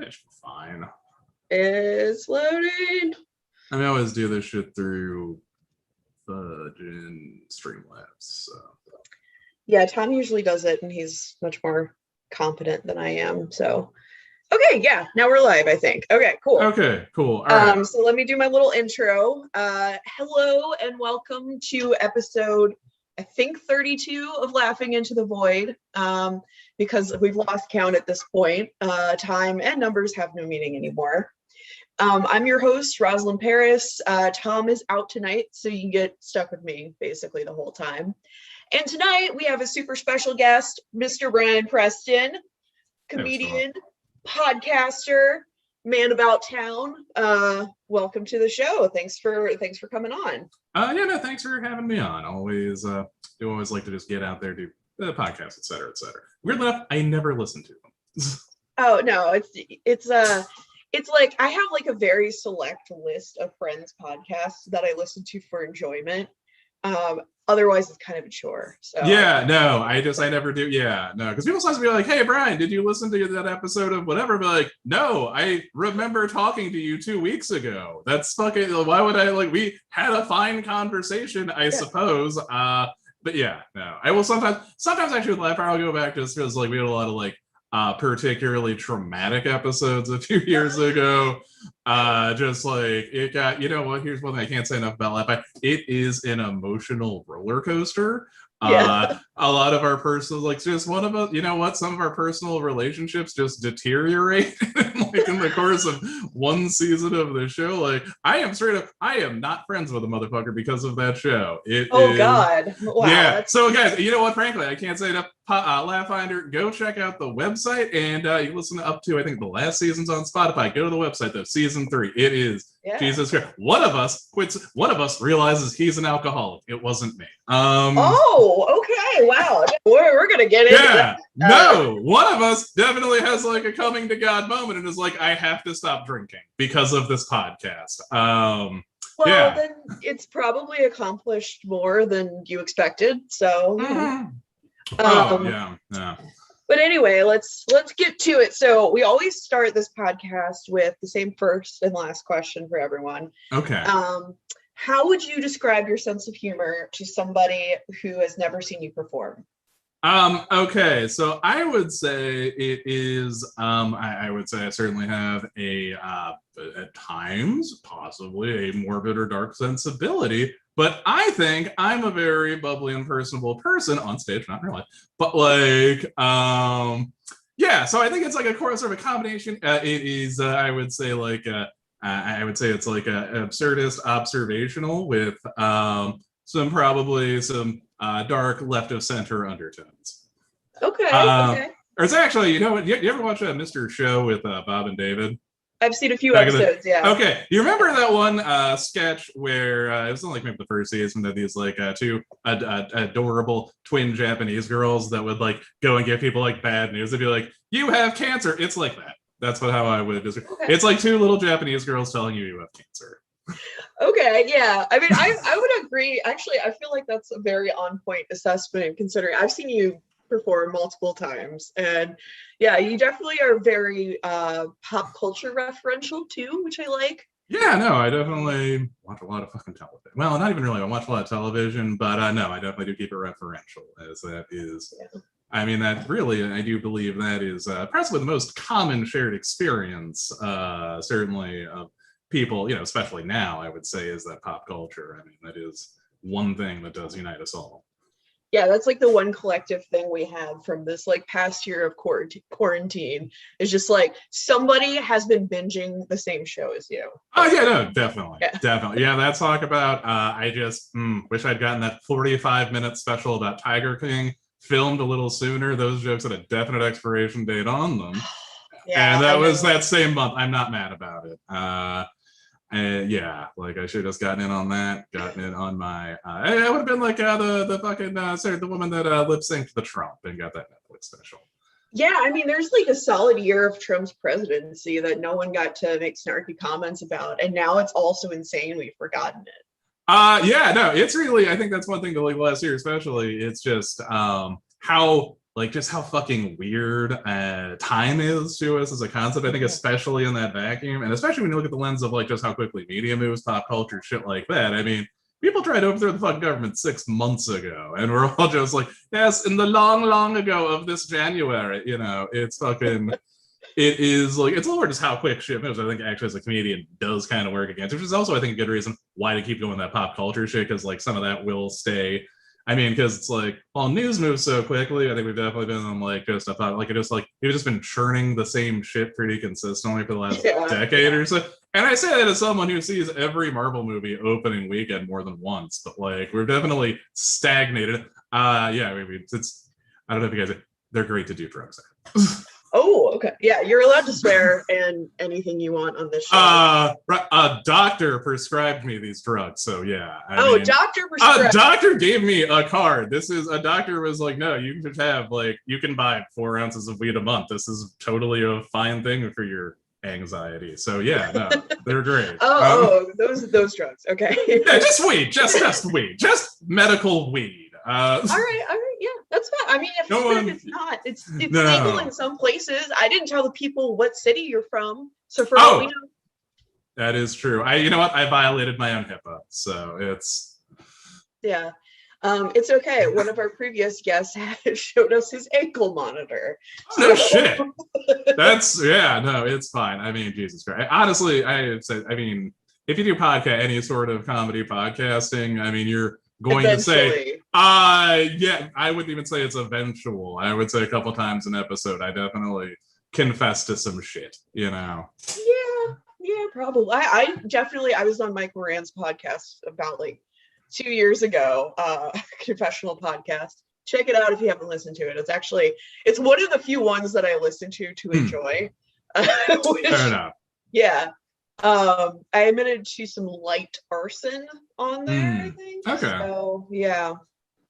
It should be fine. It's loading. I mean, I always do this shit through Fudge and Streamlabs. So. Yeah, Tom usually does it, and he's much more competent than I am. So, okay, yeah, now we're live, I think. Okay, cool. Okay, cool. All right. So let me do my little intro. Hello and welcome to episode, I think 32 of Laughing into the Void. Because we've lost count at this point. Time and numbers have no meaning anymore. I'm your host, Rosalind Paris. Tom is out tonight, so you can get stuck with me basically the whole time. And tonight we have a super special guest, Mr. Brian Preston, comedian, podcaster, man about town. Welcome to the show. Thanks for coming on. Yeah, no, thanks for having me on. Always like to just get out there, do the podcast, etc., etc. Weird enough, I never listen to them. Oh no, it's like I have like a very select list of friends' podcasts that I listen to for enjoyment. Otherwise, it's kind of a chore. So yeah, no, I never do. Yeah, no, because people sometimes be like, "Hey, Brian, did you listen to that episode of whatever?" But like, no, I remember talking to you 2 weeks ago. That's fucking. Why would I like? We had a fine conversation, I suppose. But yeah, no, I will sometimes actually with Laugh, I'll go back just because like we had a lot of like particularly traumatic episodes a few years ago. Just like it got, you know what, here's one thing I can't say enough about Laugh. It is an emotional roller coaster. A lot of our personal, like just one of us, you know what, some of our personal relationships just deteriorate like in the course of one season of the show. Like I am not friends with a motherfucker because of that show. God. Wow. Yeah. So guys, you know what, frankly, I can't say enough. Laugh Finder, go check out the website, and you listen up to I think the last season's on Spotify. Go to the website though, season 3. It is Jesus Christ. One of us quits. One of us realizes he's an alcoholic. It wasn't me. Oh, okay. Wow. We're gonna get into that. No, one of us definitely has like a coming to God moment and is like, I have to stop drinking because of this podcast. Well, then it's probably accomplished more than you expected. So. Mm-hmm. But anyway, let's get to it. So we always start this podcast with the same first and last question for everyone. Okay. How would you describe your sense of humor to somebody who has never seen you perform? Okay, so I would say it is, I would say I certainly have at times, possibly a morbid or dark sensibility, but I think I'm a very bubbly and personable person on stage, not in real life, but like, yeah, so I think it's like a sort of a combination. It is, I would say like, I would say it's like a absurdist observational with, some dark left of center undertones. Okay. Or it's actually, you know what? You ever watch Mr. Show with Bob and David? I've seen a few episodes, yeah. Okay, you remember that one sketch where it was like maybe the first season that these like two adorable twin Japanese girls that would like go and give people like bad news. They'd be like, "You have cancer." It's like that. That's how I would describe. Okay. It's like two little Japanese girls telling you have cancer. Okay, yeah. I mean, I would agree. Actually, I feel like that's a very on point assessment considering I've seen you perform multiple times. And yeah, you definitely are very pop culture referential too, which I like. Yeah, no, I definitely watch a lot of fucking television. Well, not even really. I watch a lot of television, but no, I definitely do keep it referential, as that is. Yeah. I mean, that really, I do believe that is probably the most common shared experience, certainly of people, you know, especially now, I would say, is that pop culture. I mean, that is one thing that does unite us all. Yeah, that's like the one collective thing we have from this like past year of quarantine is just like somebody has been binging the same show as you. Oh yeah, no, definitely. Yeah, that talk about I just wish I'd gotten that 45-minute special about Tiger King filmed a little sooner. Those jokes had a definite expiration date on them. Yeah, and that was that same month. I'm not mad about it. Yeah, like I should have just gotten in on that, gotten in on my I would have been like the fucking the woman that lip synced the Trump and got that Netflix special. Yeah, I mean there's like a solid year of Trump's presidency that no one got to make snarky comments about, and now it's also insane we've forgotten it. Yeah, no, it's really, I think that's one thing to like last year especially, it's just how like just how fucking weird time is to us as a concept. I think especially in that vacuum, and especially when you look at the lens of like just how quickly media moves, pop culture, shit like that. I mean, people tried to overthrow the fucking government 6 months ago, and we're all just like, yes, in the long, long ago of this January, you know, it's fucking. It is like, it's a little just how quick shit moves. I think actually as a comedian does kind of work against, which is also I think a good reason why to keep going that pop culture shit, because like some of that will stay. I mean, because it's like, well, news moves so quickly. I think we've definitely been on like just about like it just like we've just been churning the same shit pretty consistently for the last decade or so. And I say that as someone who sees every Marvel movie opening weekend more than once, but like we're definitely stagnated. Yeah, it's I don't know if you guys, they're great to do drugs at. Oh, okay. Yeah, you're allowed to swear and anything you want on this show. A doctor prescribed me these drugs, so yeah. I mean, doctor prescribed. A doctor gave me a card. This is a doctor was like, no, you can just have like you can buy 4 ounces of weed a month. This is totally a fine thing for your anxiety. So yeah, no, they're great. Those drugs. Okay. Yeah, just weed, just weed, just medical weed. All right, yeah, that's fine. I mean, if it's legal in some places. I didn't tell the people what city you're from, so for all we know. That is true. You know what? I violated my own HIPAA, so it's. Yeah, it's okay. One of our previous guests showed us his ankle monitor. No shit. That's no, it's fine. I mean, Jesus Christ. Honestly, I mean, if you do any sort of comedy podcasting, I mean, you're going to say, yeah, I wouldn't even say it's eventual. I would say a couple times an episode. I definitely confess to some shit, you know. Yeah, probably. I was on Mike Moran's podcast about like 2 years ago, confessional podcast. Check it out if you haven't listened to it. It's one of the few ones that I listen to enjoy. Fair enough. Yeah. I admitted to some light arson on there, I think. Okay. So, yeah.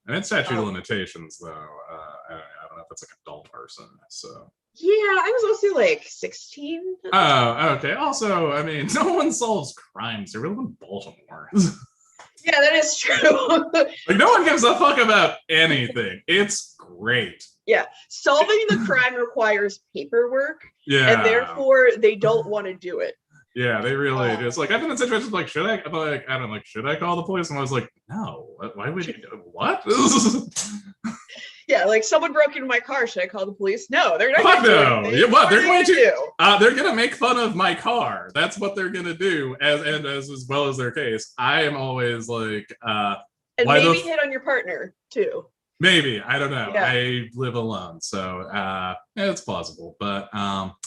And it's statute of limitations, though. I don't know if it's like adult arson, so. Yeah, I was also like 16. Oh, okay. Also, I mean, no one solves crimes. They're really in Baltimore. Yeah, that is true. Like, no one gives a fuck about anything. It's great. Yeah, solving the crime requires paperwork. Yeah. And therefore, they don't want to do it. Yeah, they really do. It's like I've been in situations like, should I call the police? And I was like, no, why would you do what? Yeah, like someone broke into my car. Should I call the police? No, they're not. Fuck no. Yeah, what they're going to do? They're gonna make fun of my car. That's what they're gonna do. As well as their case. I am always like, and maybe hit on your partner too. Maybe, I don't know. Yeah. I live alone, so it's plausible. But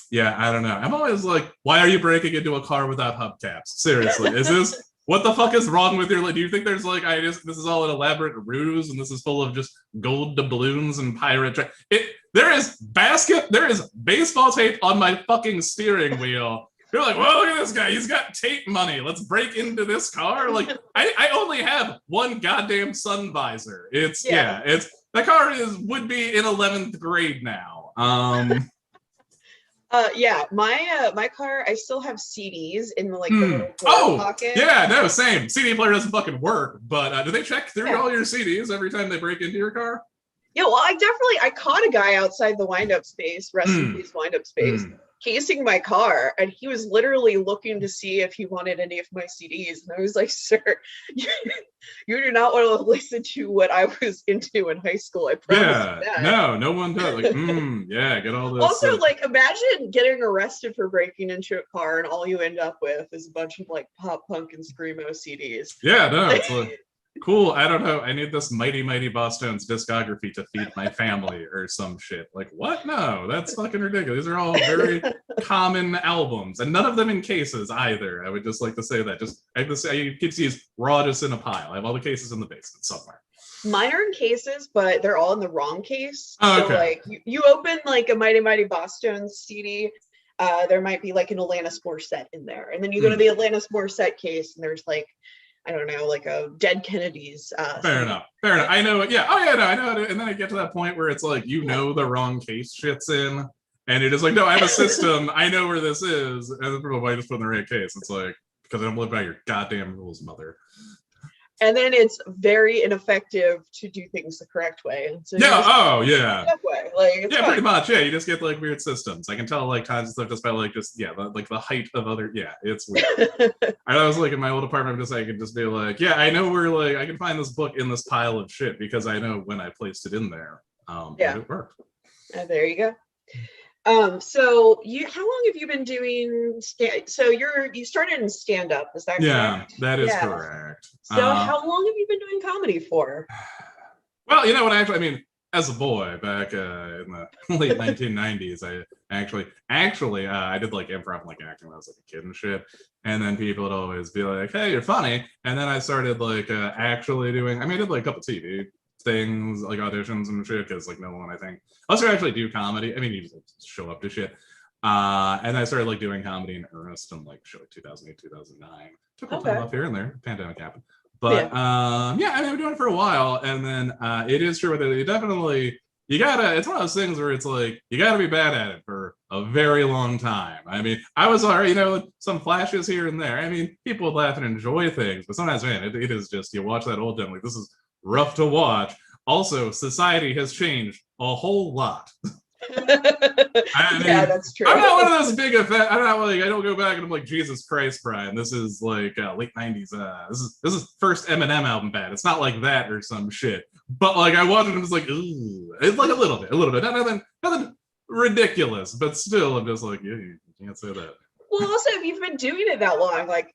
yeah, I don't know. I'm always like, why are you breaking into a car without hubcaps? Seriously, is this what the fuck is wrong with your? Do you think there's like this is all an elaborate ruse and this is full of just gold doubloons and pirate? There is baseball tape on my fucking steering wheel. You're like, well, look at this guy. He's got tape money. Let's break into this car. Like, I only have one goddamn sun visor. That car would be in 11th grade now. Yeah, my car, I still have CDs in the little pocket. Yeah, no, same. CD player doesn't fucking work, but do they check through all your CDs every time they break into your car? Yeah, well, I caught a guy outside the wind-up space, rest in peace wind-up space, casing my car, and he was literally looking to see if he wanted any of my CDs. And I was like, sir, you do not want to listen to what I was into in high school. I promise you that. No one does. Like, yeah, get all this. Also, imagine getting arrested for breaking into a car and all you end up with is a bunch of pop punk and screamo CDs. Yeah, no, it's like, cool, I don't know. I need this Mighty Mighty Boss Tones discography to feed my family or some shit. Like, what? No, that's fucking ridiculous. These are all very common albums, and none of them in cases either. I would just like to say that. I keep these raw just in a pile. I have all the cases in the basement somewhere. Mine are in cases, but they're all in the wrong case. Oh, okay. So you open a Mighty Mighty Boss Tones CD, there might be an Alanis Morissette in there, and then you go to the Alanis Morissette case, and there's I don't know, a Dead Kennedys. Fair enough. I know it. Yeah. Oh yeah. No, I know it. And then I get to that point where it's like, the wrong case shit's in, and it is like, no, I have a system. I know where this is, and then why just put in the right case? It's like, because I don't live by your goddamn rules, mother. And then it's very ineffective to do things the correct way. And so Yeah. Oh, yeah. that way. Like, it's Yeah, fine. pretty much. Yeah, you just get like weird systems. I can tell like kinds of stuff just by like just like the height of other. Yeah, it's weird. I was like in my old apartment, just I could just be like, yeah, I know where like I can find this book in this pile of shit because I know when I placed it in there. Yeah, and it worked. There you go. So how long have you been doing so you started in stand-up, is that correct? Yeah, that is correct. So how long have you been doing comedy for? Well, you know what, actually, I mean, as a boy back in the late 1990s, I I did like improv, like acting when I was like a kid and shit. And then people would always be like, hey, you're funny. And then I started like actually doing, I did like a couple TV things, like auditions and shit, because like no one, I think, unless you actually do comedy, I mean, you just show up to shit. And I started like doing comedy in earnest in like 2008, 2009. Took a little time off here and there, pandemic happened. But yeah, I've been doing it for a while. And then it is true that you definitely, it's one of those things where it's like, you gotta be bad at it for a very long time. I mean, I was already, some flashes here and there. I mean, people would laugh and enjoy things, but sometimes, man, it is just, you watch that old gem, like, this is rough to watch. Also, society has changed a whole lot. I mean, yeah, that's true. I'm not one of those big effects. I'm not like, I don't go back and I'm like, Jesus Christ, Brian, this is like late 90s. This is first Eminem album bad. It's not like that or some shit. But like I watched it and it was like, ooh, it's like a little bit. Nothing ridiculous, but still, I'm just like, yeah, you can't say that. Well, also, if you've been doing it that long, like,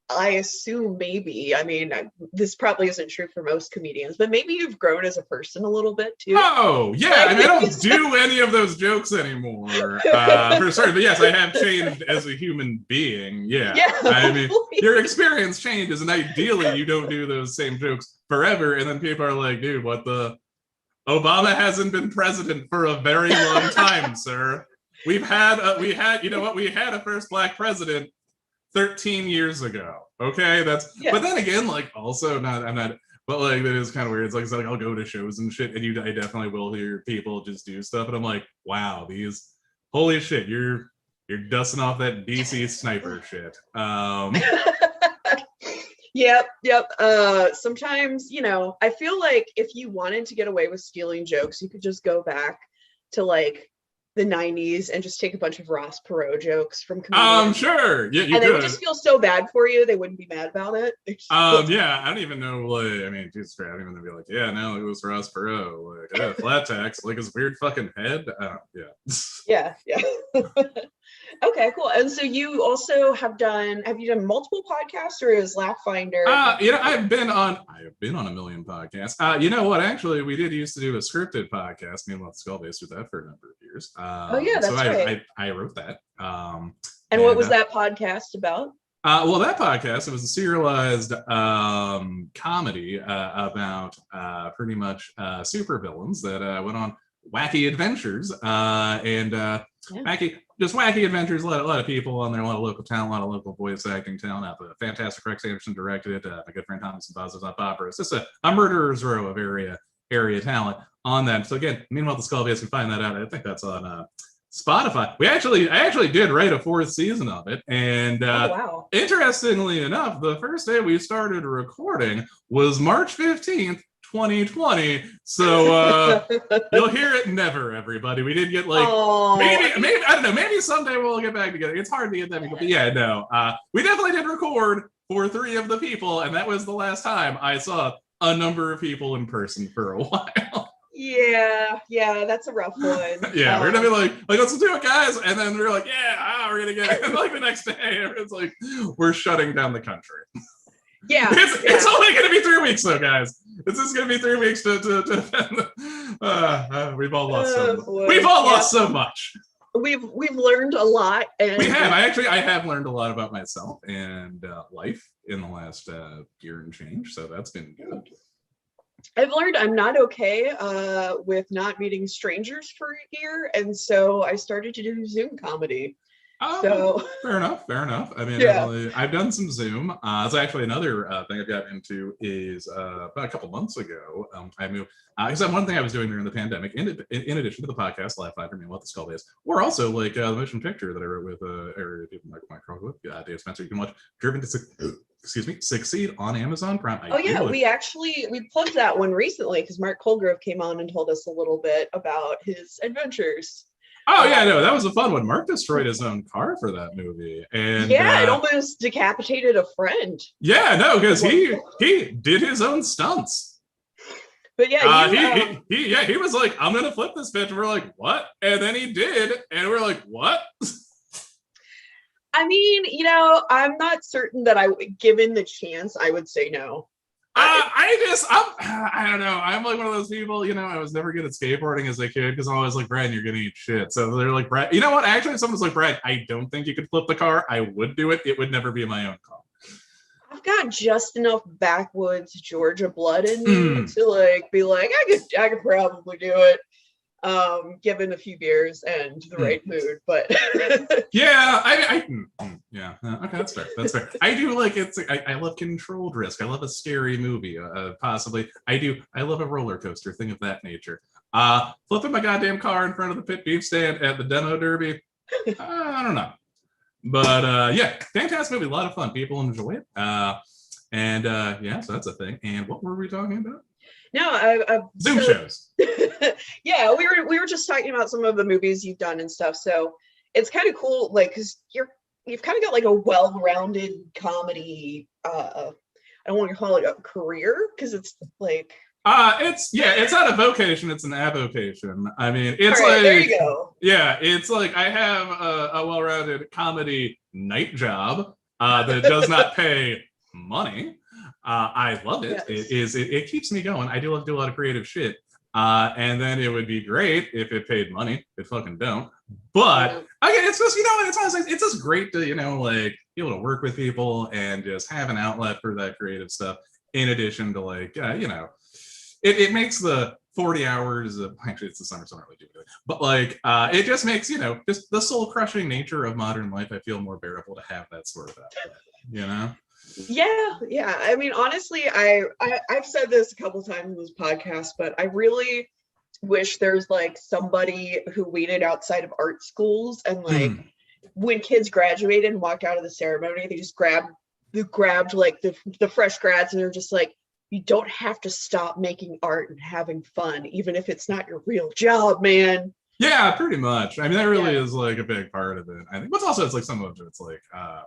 I assume maybe, I mean, this probably isn't true for most comedians, but maybe you've grown as a person a little bit too. Oh, yeah. I mean, I don't do any of those jokes anymore, for sure. But yes, I have changed as a human being. Yeah. I mean, your experience changes, and ideally you don't do those same jokes forever. And then people are like, dude, what the? Obama hasn't been president for a very long time, sir. We had a first black president 13 years ago. Okay, but then again, like, also I'm not, but like, that is kind of weird. It's like I'll go to shows and shit, and I definitely will hear people just do stuff, and I'm like, wow, holy shit, you're dusting off that DC sniper shit. Yep. Sometimes, I feel like if you wanted to get away with stealing jokes, you could just go back to like the 90s and just take a bunch of Ross Perot jokes from comedians. Sure. Yeah, you and they would just feel so bad for you, they wouldn't be mad about it. Yeah, I don't even know, like, I mean, Jesus Christ, I don't even be like, yeah, no, it was Ross Perot. Like, yeah, flat tax, like his weird fucking head. Yeah. Okay, cool. And so you also have you done multiple podcasts, or is Laugh Finder? I've been on a million podcasts. You know what? Actually, we did used to do a scripted podcast. Me and Love Skullbase did that for a number of years. That's right. I wrote that. And what was that podcast about? Well, that podcast, it was a serialized comedy about pretty much supervillains that went on wacky adventures wacky adventures. A lot of people on there, a lot of local talent, a lot of local voice acting talent. A fantastic Rex Anderson directed it. My good friend Thomas and Boz was on Bopper. It's just a murderer's row of area talent on that. So again, Meanwhile the Skullbase, can find that out. I think that's on Spotify. I actually did write a 4th season of it, and wow. Interestingly enough, the first day we started recording was March 15th, 2020. So you'll hear it never, everybody. We did get like maybe I don't know, maybe someday we'll get back together. It's hard to get that, but yeah, no. We definitely did record for 3 of the people, and that was the last time I saw a number of people in person for a while. Yeah, that's a rough one. Yeah, we're gonna be like, let's do it, guys, and then we're like, yeah, we're gonna get it. And like the next day, it's like we're shutting down the country. Yeah, it's only gonna be 3 weeks, though, guys. This is gonna be 3 weeks to we've all lost so much. We've learned a lot, and we have. I have learned a lot about myself and life in the last year and change. So that's been good. I've learned I'm not okay with not meeting strangers for a year, and so I started to do Zoom comedy. So fair enough. I mean, I've done some Zoom. It's actually another thing I've got into is about a couple months ago. I moved because one thing I was doing during the pandemic, in addition to the podcast, Laugh Finder, Meanwhile the Skullbase, or also like the motion picture that I wrote with area people Mike Crockett, Dave Spencer. You can watch Driven to Succeed on Amazon Prime. Oh yeah, we plugged that one recently because Mark Colgrove came on and told us a little bit about his adventures. Oh yeah, no, that was a fun one. Mark destroyed his own car for that movie, and yeah, it almost decapitated a friend. Yeah, no, because he did his own stunts. But yeah, he was like, "I'm gonna flip this bitch," and we're like, "What?" And then he did, and we're like, "What?" I mean, I'm not certain that given the chance, I would say no. I don't know. I'm like one of those people, I was never good at skateboarding as a kid because I'm always like, Brad, you're gonna eat shit. So they're like, Brad, you know what? Actually, if someone's like, Brad, I don't think you could flip the car, I would do it. It would never be my own car. I've got just enough backwoods Georgia blood in me to be like, I could probably do it. Given a few beers and the right mood, but yeah, okay, that's fair. I do like I love controlled risk. I love a scary movie, possibly. I love a roller coaster, thing of that nature. Flipping my goddamn car in front of the pit beef stand at the demo derby, I don't know, but yeah, fantastic movie, a lot of fun, people enjoy it, and yeah, so that's a thing. And what were we talking about? No, Zoom shows. Yeah, we were just talking about some of the movies you've done and stuff. So it's kind of cool, like, because you've kind of got like a well-rounded comedy. I don't want to call it a career because it's like. It's not a vocation, it's an avocation. I mean, it's right, like there you go. Yeah, it's like I have a well-rounded comedy night job that does not pay money. I love it. Yes. It keeps me going. I do love to do a lot of creative shit. And then it would be great if it paid money. It fucking don't. But again, it's just, it's just great to, like, be able to work with people and just have an outlet for that creative stuff. In addition to, like, it makes the 40 hours of, actually it's the summer, so I don't really do it. But like, it just makes, just the soul crushing nature of modern life, I feel, more bearable to have that sort of outlet, Yeah. I mean, honestly, I've said this a couple times in this podcast, but I really wish there's like somebody who waited outside of art schools and like when kids graduated and walked out of the ceremony, they just grabbed like the fresh grads and they're just like, you don't have to stop making art and having fun, even if it's not your real job, man. Yeah, pretty much. I mean, that really is like a big part of it. I think. What's also, it's like some of it's like,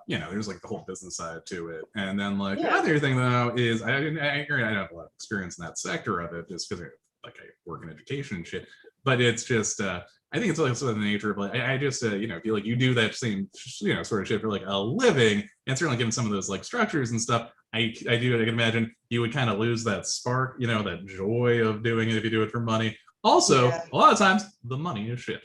there's like the whole business side to it, and then like the other thing though is I don't have a lot of experience in that sector of it, just because like I work in education and shit. But it's just, I think it's like sort of the nature of like I just feel like you do that same sort of shit for like a living, and certainly given some of those like structures and stuff, I can imagine you would kind of lose that spark, that joy of doing it if you do it for money. Also, a lot of times the money is shit.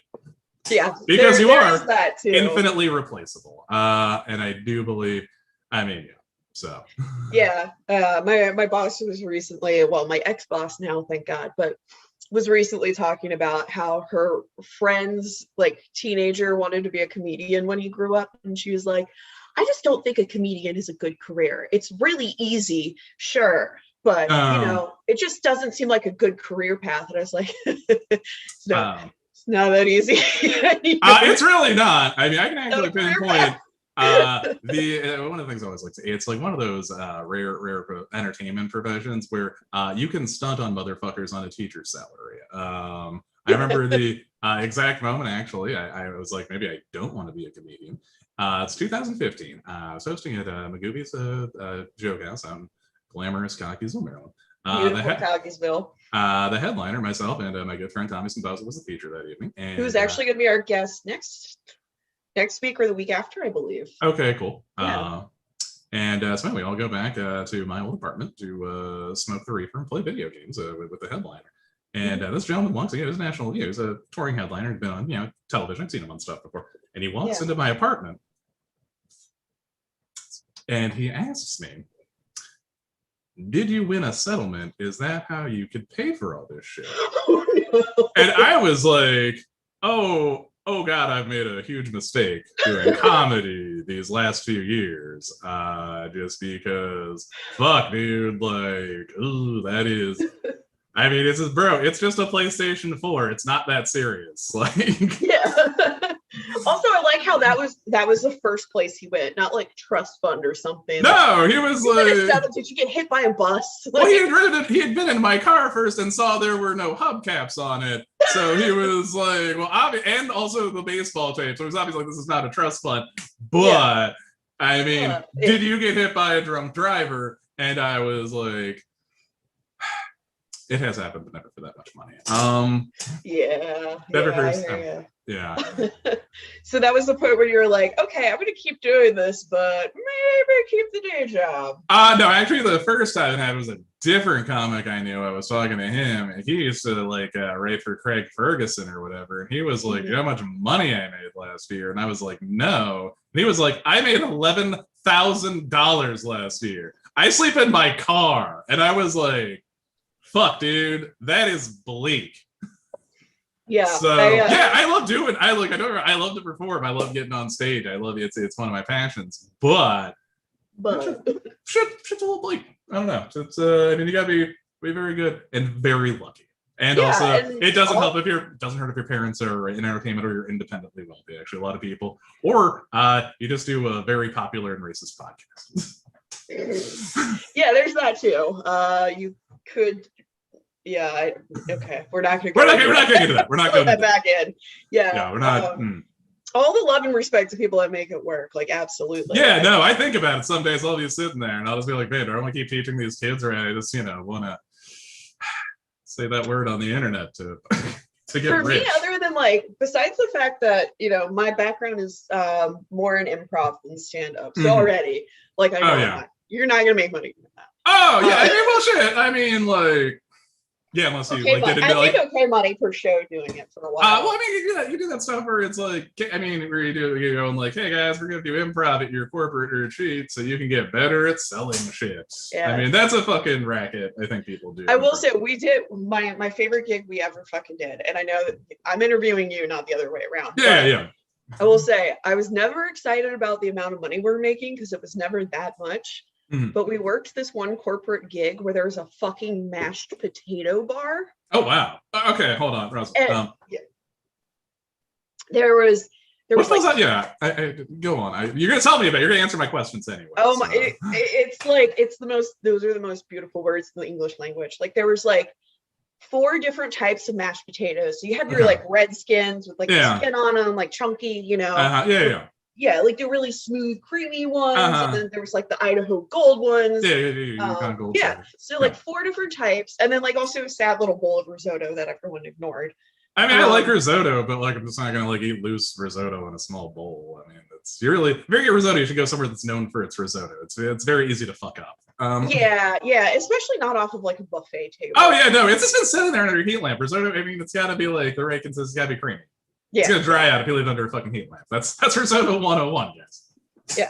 Yeah, because you are infinitely replaceable, and I do believe. I mean, so. Yeah, my boss was recently, well, my ex-boss now, thank God, but was recently talking about how her friend's like teenager wanted to be a comedian when he grew up, and she was like, I just don't think a comedian is a good career. It's really easy, sure. But, it just doesn't seem like a good career path. And I was like, it's not that easy. It's really not. I mean, I can actually pinpoint one of the things I always like to say, it's like one of those rare entertainment professions where you can stunt on motherfuckers on a teacher's salary. I remember the exact moment, actually, I was like, maybe I don't want to be a comedian. It's 2015. I was hosting at Magooby's Joke House out in glamorous Cockeysville, Maryland. Cockeysville. The headliner, myself, and my good friend Tommy Simbosa was the feature that evening. And, who's actually going to be our guest next week or the week after, I believe. Okay, cool. Yeah. So anyway, I'll go back to my old apartment to smoke the reefer and play video games with the headliner. And this gentleman walks in. He was national. He was a touring headliner. He'd been on television. I've seen him on stuff before. And he walks into my apartment, and he asks me, did you win a settlement? Is that how you could pay for all this shit? Oh, no. And I was like, oh God, I've made a huge mistake doing comedy these last few years. Just because, fuck, dude, like, ooh, that is. I mean, it's just a PlayStation 4. It's not that serious. Like, yeah. Also, I like how that was the first place he went, not like trust fund or something. No, he was like, did you get hit by a bus? Well, he had been in my car first and saw there were no hubcaps on it. So he was like, well, and also the baseball tape. So he was obviously like, this is not a trust fund. But I mean, did you get hit by a drunk driver? And I was like, it has happened, but never for that much money. Never for yeah. So that was the point where you were like, okay, I'm gonna keep doing this, but maybe keep the day job. No, actually the first time it happened was a different comic I knew. I was talking to him, and he used to like write for Craig Ferguson or whatever. And he was like, you know how much money I made last year? And I was like, no. And he was like, I made $11,000 last year. I sleep in my car. And I was like, fuck, dude, that is bleak. Yeah. So I love doing. I love to perform. I love getting on stage. I love it. It's one of my passions. But shit's a little bleak. I don't know. It's I mean, you gotta be very good and very lucky. And also, it doesn't help if doesn't hurt if your parents are in entertainment or you're independently wealthy. Actually, a lot of people, or you just do a very popular and racist podcast. Yeah, there's that too. You could. Yeah. Okay. We're not gonna get into that. We're not going that back in. Yeah. Yeah. We're not. All the love and respect to people that make it work. Like, absolutely. Yeah. No, I think about it. Some days I'll be sitting there and I'll just be like, man, I don't want to keep teaching these kids, or I just want to say that word on the internet to get for rich. Me, other than like, besides the fact that my background is more in improv than stand-up, so already, like, I know you're not gonna make money from that. Oh yeah, I mean, well, shit. I mean, like. Yeah, unless you okay, like did it I like made okay money per show doing it for a while. Well, I mean, you do that stuff where it's like, I mean, where you're going like, hey guys, we're gonna do improv at your corporate retreat so you can get better at selling shit. Yeah. I mean, that's a fucking racket. I think people do. I will say we did my favorite gig we ever fucking did, and I know that I'm interviewing you, not the other way around. Yeah. I will say I was never excited about the amount of money we're making because it was never that much. But we worked this one corporate gig where there was a fucking mashed potato bar. Oh wow! Okay, hold on, Russell. There was what was like, that? Yeah, go on. You're gonna tell me about. You're gonna answer my questions anyway. Oh my! So. It's like those are the most beautiful words in the English language. Like there was like 4 different types of mashed potatoes. So you had your like red skins with like the skin on them, like chunky, Yeah, like the really smooth, creamy ones, and then there was like the Idaho Gold ones. Gold. So like 4 different types, and then like also a sad little bowl of risotto that everyone ignored. I mean, I like risotto, but like I'm just not gonna like eat loose risotto in a small bowl. I mean, you're really if you're gonna get risotto, you should go somewhere that's known for its risotto. It's very easy to fuck up. Yeah, especially not off of like a buffet table. Oh yeah, no, it's just been sitting there under a heat lamp. Risotto, I mean, it's got to be like the right consistency. It's got to be creamy. Yeah. It's gonna dry out if you leave it under a fucking heat lamp. That's risotto 101, guys. Yeah,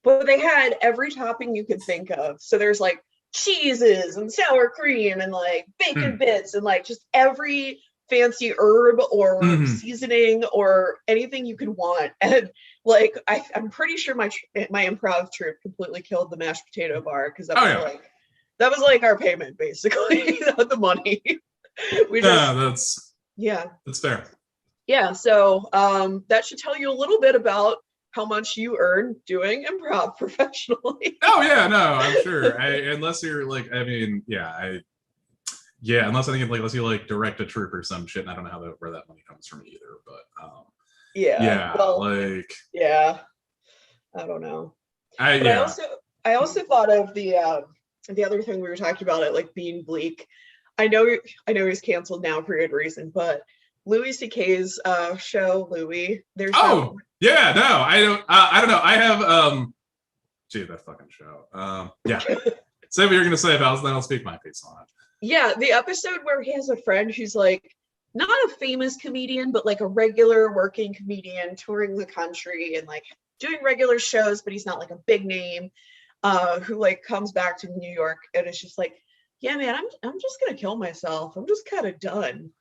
but they had every topping you could think of. So there's like cheeses and sour cream and like bacon bits and like just every fancy herb or seasoning or anything you could want. And like I'm pretty sure my improv troupe completely killed the mashed potato bar because that was like our payment basically, not the money. That's fair. Yeah, so that should tell you a little bit about how much you earn doing improv professionally. Oh yeah, no, I'm sure. Unless you're like, I mean, unless I think unless you like direct a troupe or some shit, and I don't know where that money comes from either. But I don't know. I also thought of the other thing we were talking about, it like being bleak. I know he's canceled now for good reason, but Louis C.K.'s show, Louis. I don't know. I have that fucking show. Say what you're gonna say, Val, then I'll speak my piece on it. Yeah, the episode where he has a friend who's like not a famous comedian, but like a regular working comedian touring the country and like doing regular shows, but he's not like a big name, who like comes back to New York and it's just like, yeah, man, I'm just gonna kill myself. I'm just kind of done.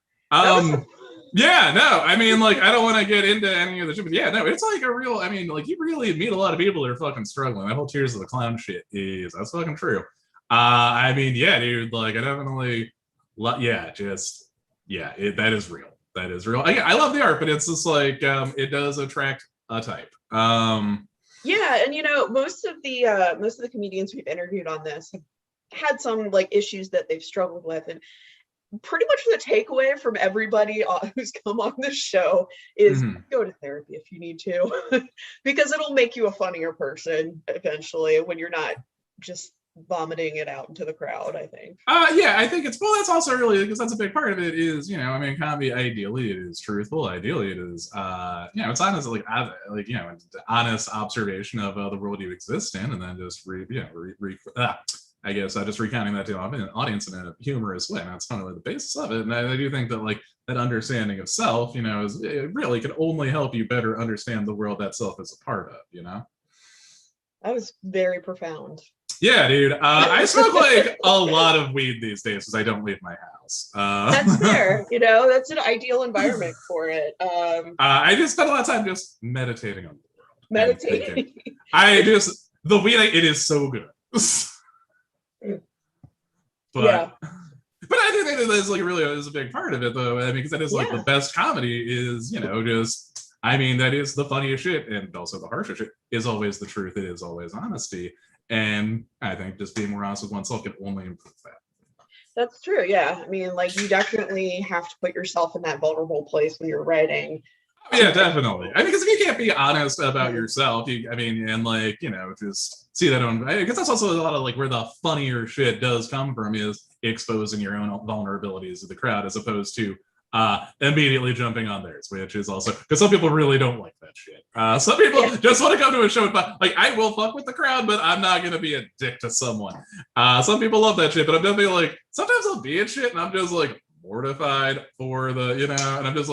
Yeah, no, I mean, like, I don't want to get into any of the shit, but yeah, no, it's like a real, I mean, like, you really meet a lot of people that are fucking struggling. That whole Tears of the Clown shit that's fucking true. I mean, yeah, dude, like, I definitely, that is real. That is real. I love the art, but it's just like, it does attract a type. Yeah, and most of the comedians we've interviewed on this have had some like issues that they've struggled with, and pretty much the takeaway from everybody who's come on this show is go to therapy if you need to, because it'll make you a funnier person eventually when you're not just vomiting it out into the crowd, I think. Yeah, I think that's also really, because that's a big part of it is, comedy, ideally it is truthful, ideally it is, it's honest, honest observation of the world you exist in, and then just I guess just recounting that to an audience in a humorous way. And that's kind of the basis of it. And I do think that that understanding of self, it really can only help you better understand the world that self is a part of, That was very profound. Yeah, dude. I smoke a lot of weed these days because I don't leave my house. That's fair. That's an ideal environment for it. I just spend a lot of time just meditating on the world. Meditating. The weed, it is so good. But I do think that is really is a big part of it, though. I mean, because that is the best comedy is that is the funniest shit, and also the harshest shit is always the truth. It is always honesty, and I think just being more honest with oneself can only improve that. That's true. Yeah, I mean, you definitely have to put yourself in that vulnerable place when you're writing. Yeah, definitely. I mean, because if you can't be honest about yourself, just see that on, because that's also a lot of where the funnier shit does come from is exposing your own vulnerabilities to the crowd as opposed to immediately jumping on theirs, which is also because some people really don't like that shit. Some people just want to come to a show, but I will fuck with the crowd, but I'm not gonna be a dick to someone. Some people love that shit, but I'm definitely sometimes I'll be in shit and I'm just mortified for the, and I'm just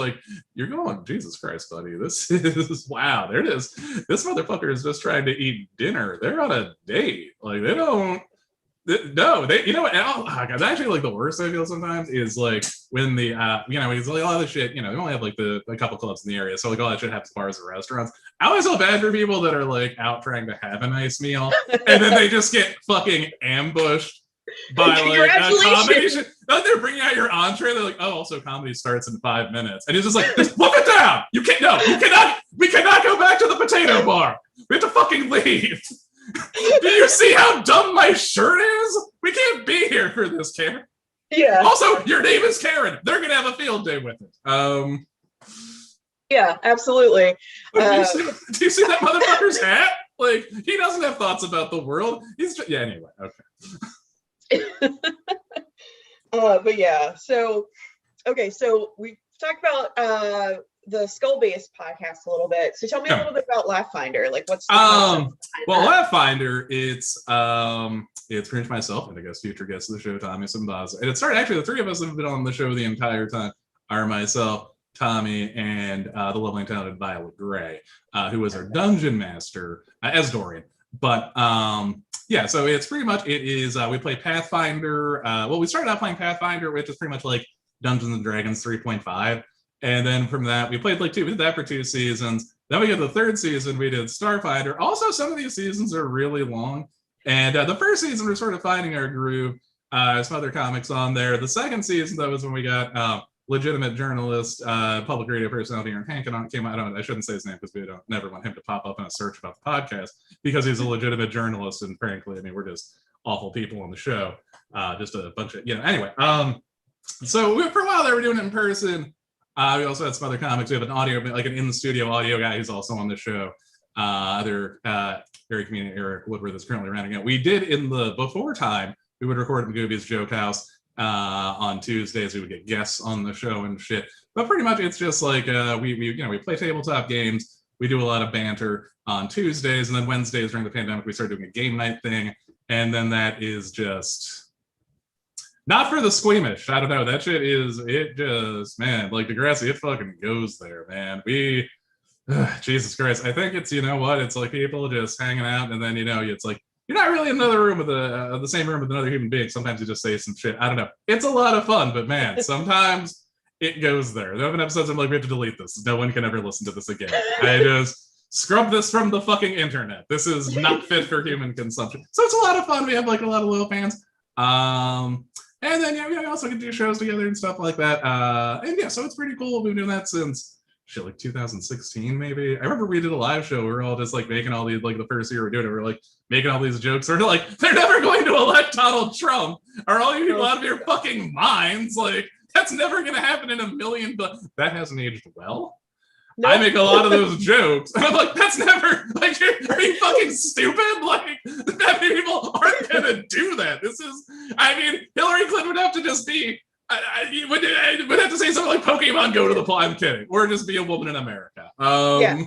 you're going, Jesus Christ, buddy, this is, wow, there it is. This motherfucker is just trying to eat dinner. They're on a date. They don't, no, they, God, actually the worst I feel sometimes is when the, it's a lot of the shit, they only have a couple clubs in the area. So all that shit happens bars and restaurants. I always feel bad for people that are out trying to have a nice meal and then they just get fucking ambushed by a comedy show. They're bringing out your entree. They're oh, also comedy starts in 5 minutes, and it's just just flip it down. You can't. No, you cannot. We cannot go back to the potato bar. We have to fucking leave. Do you see how dumb my shirt is? We can't be here for this, Karen. Yeah. Also, your name is Karen. They're gonna have a field day with it. Yeah, absolutely. Do you see that motherfucker's hat? He doesn't have thoughts about the world. He's just, yeah. Anyway, okay. But yeah, so we talked about the Skull Base podcast a little bit. So tell me a little bit about Laugh Finder. What's the Laugh Finder, it's pretty much myself and I guess future guests of the show, Tommy Simbaza. And it started actually, the three of us have been on the show the entire time are myself, Tommy, and the lovely and talented Violet Gray, who was our dungeon master as Dorian. But yeah, so it's pretty much, it is, we play Pathfinder. We started out playing Pathfinder, which is pretty much Dungeons and Dragons 3.5. And then from that, we played we did that for 2 seasons. Then we got the 3rd season, we did Starfinder. Also, some of these seasons are really long. And the first season, we're sort of finding our groove. Some other comics on there. The 2nd season, that was when we got legitimate journalist, public radio personality, Aaron Hankin came out. I shouldn't say his name because we don't never want him to pop up in a search about the podcast because he's a legitimate journalist. And frankly, I mean, we're just awful people on the show. Just a bunch of, anyway. So for a while there, we're doing it in person. We also had some other comics. We have an audio, an in-the-studio audio guy who's also on the show. Other very comedian Eric Woodward is currently running it. We did in the before time, we would record at Magooby's Joke House. On Tuesdays, we would get guests on the show and shit. But pretty much, it's just we play tabletop games. We do a lot of banter on Tuesdays, and then Wednesdays during the pandemic, we started doing a game night thing. And then that is just not for the squeamish. I don't know. That shit is, it just, man, Degrassi, it fucking goes there, man. Jesus Christ. I think it's, it's people just hanging out, and then, it's you're not really in another room with the same room with another human being. Sometimes you just say some shit. I don't know. It's a lot of fun, but man, sometimes it goes there. There have been episodes I'm we have to delete this. No one can ever listen to this again. I just scrub this from the fucking internet. This is not fit for human consumption. So it's a lot of fun. We have a lot of loyal fans. And then we also get to do shows together and stuff like that. And yeah, so it's pretty cool. We've been doing that since shit, like 2016 maybe. I remember we did a live show. We were all just like making all these, like the first year we were doing it, we were like making all these jokes. We're like, they're never going to elect Donald Trump. Are all you people out of your fucking minds? Like, that's never going to happen in a million. But that hasn't aged well. Nope. I make a lot of those jokes. And I'm like, that's never, like, are you fucking stupid? Like, that many people aren't going to do that. This is, I mean, Hillary Clinton would have to just be, I would have to say something like Pokemon Go to the plot. I'm kidding. Or just be a woman in America. Yeah.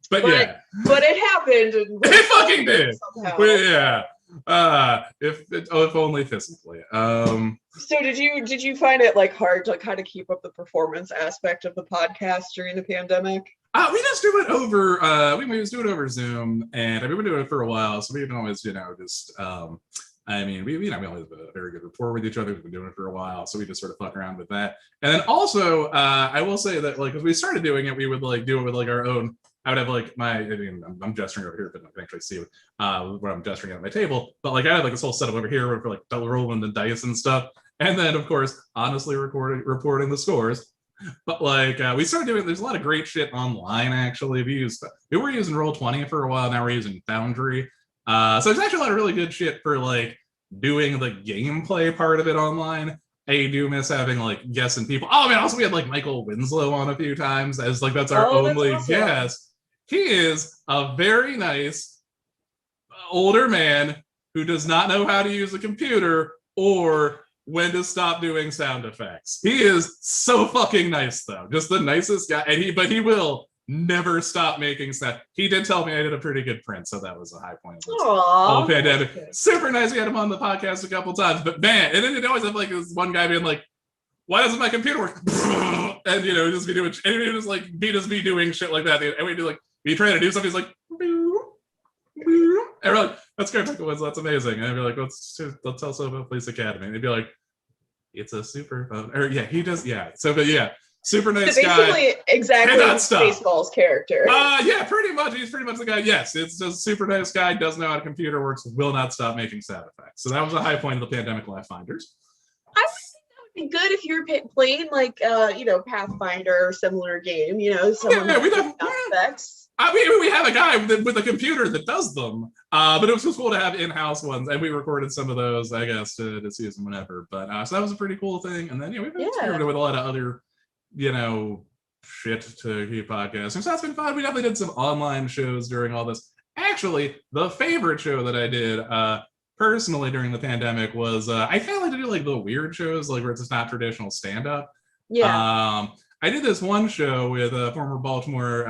But yeah. But it happened. It fucking did. Yeah. If only physically. So did you find it like hard to kind of keep up the performance aspect of the podcast during the pandemic? We just do it over we just do it over Zoom, and we've been doing it for a while, so we can always, just I mean, we always have a very good rapport with each other. We've been doing it for a while, so we just sort of fuck around with that. And then also, I will say that, like, as we started doing it, we would like do it with like our own. I would have like I'm gesturing over here, but I can actually see what I'm gesturing at my table. But like, I had like this whole setup over here for like rolling the dice and stuff. And then, of course, honestly reporting the scores. But like, we started doing, there's a lot of great shit online, actually. We were using Roll20 for a while. Now we're using Foundry. So there's actually a lot of really good shit for like doing the gameplay part of it online. I do miss having like guessing people. Oh man, also we had like Michael Winslow on a few times as like that's our only guest. He is a very nice older man who does not know how to use a computer or when to stop doing sound effects. He is so fucking nice though. Just the nicest guy. And he will never stop making stuff. He did tell me I did a pretty good print, so that was a high point of this whole pandemic. Super nice. We had him on the podcast a couple times, but man, and then you'd always have like this one guy being like, why doesn't my computer work? And just be doing, and he just like be doing shit like that. And we'd be like, be trying to do something, he's like, and we're like, that's great, that's amazing. And I'd be like, let's tell us about Police Academy. And they'd be like, it's a super phone. Or yeah, he does, yeah. So but yeah, super nice guy. Basically, exactly Baseball's character. Yeah, pretty much. He's pretty much the guy. Yes, it's just a super nice guy, doesn't know how a computer works, will not stop making sound effects. So that was a high point of the pandemic Life Finders. I would think that would be good if you're playing like Pathfinder or similar game, someone effects. I mean, we have a guy with a computer that does them, but it was just cool to have in-house ones, and we recorded some of those, I guess, to see them whenever. But so that was a pretty cool thing. And then we've been experimenting with a lot of other, shit to keep podcasting. So that's been fun. We definitely did some online shows during all this. Actually, the favorite show that I did personally during the pandemic was I kind of like to do like the weird shows, like where it's just not traditional stand-up. Yeah. I did this one show with a former Baltimore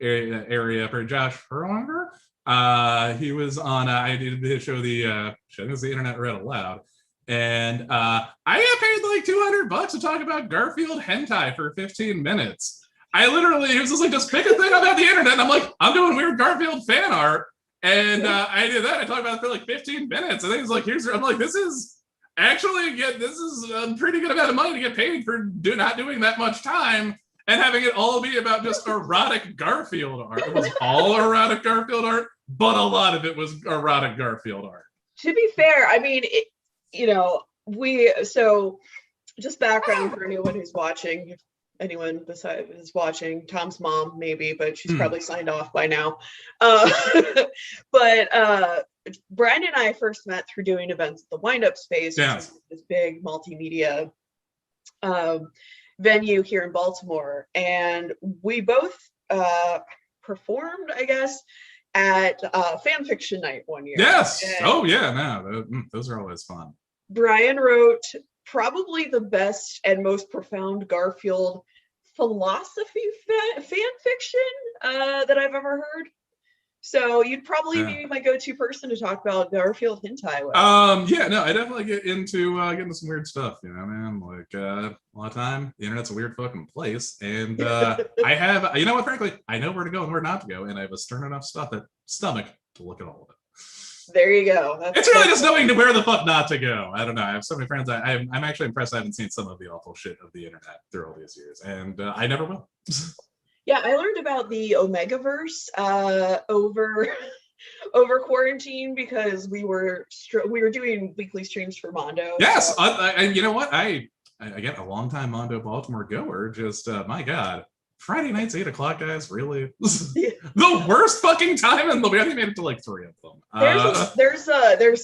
area for Josh Furlonger. He was on, I did his show, the Internet Read Aloud. And I got paid like $200 to talk about Garfield hentai for 15 minutes. I literally, it was just like, just pick a thing about the internet. And I'm like, I'm doing weird Garfield fan art. And I did that. I talked about it for like 15 minutes. And then he's like, I'm like, this is actually, this is a pretty good amount of money to get paid for not doing that much time and having it all be about just erotic Garfield art. It was all erotic Garfield art, but a lot of it was erotic Garfield art. To be fair, I mean, so just background for anyone who's watching, if anyone besides is watching, Tom's mom maybe, but she's probably signed off by now. But Brian and I first met through doing events at the Wind Up Space, this big multimedia venue here in Baltimore, and we both performed, I guess, at fan fiction night one year. Yes. And those are always fun. Brian wrote probably the best and most profound Garfield philosophy fan fiction that I've ever heard. So you'd probably be my go-to person to talk about Garfield hentai with. I definitely get into getting some weird stuff, man. Like a lot of time, the internet's a weird fucking place, and I have, frankly, I know where to go and where not to go, and I have a stern enough stomach to look at all of it. There you go. It's really just knowing to where the fuck not to go. I don't know. I have so many friends. I'm actually impressed I haven't seen some of the awful shit of the internet through all these years, and I never will. Yeah, I learned about the Omegaverse over quarantine because we were doing weekly streams for Mondo. Yes, and you know what? I again, a longtime Mondo Baltimore goer. Just my God, Friday nights 8 o'clock, guys. Really, the worst fucking time in the. We only made it to like 3 of them. There's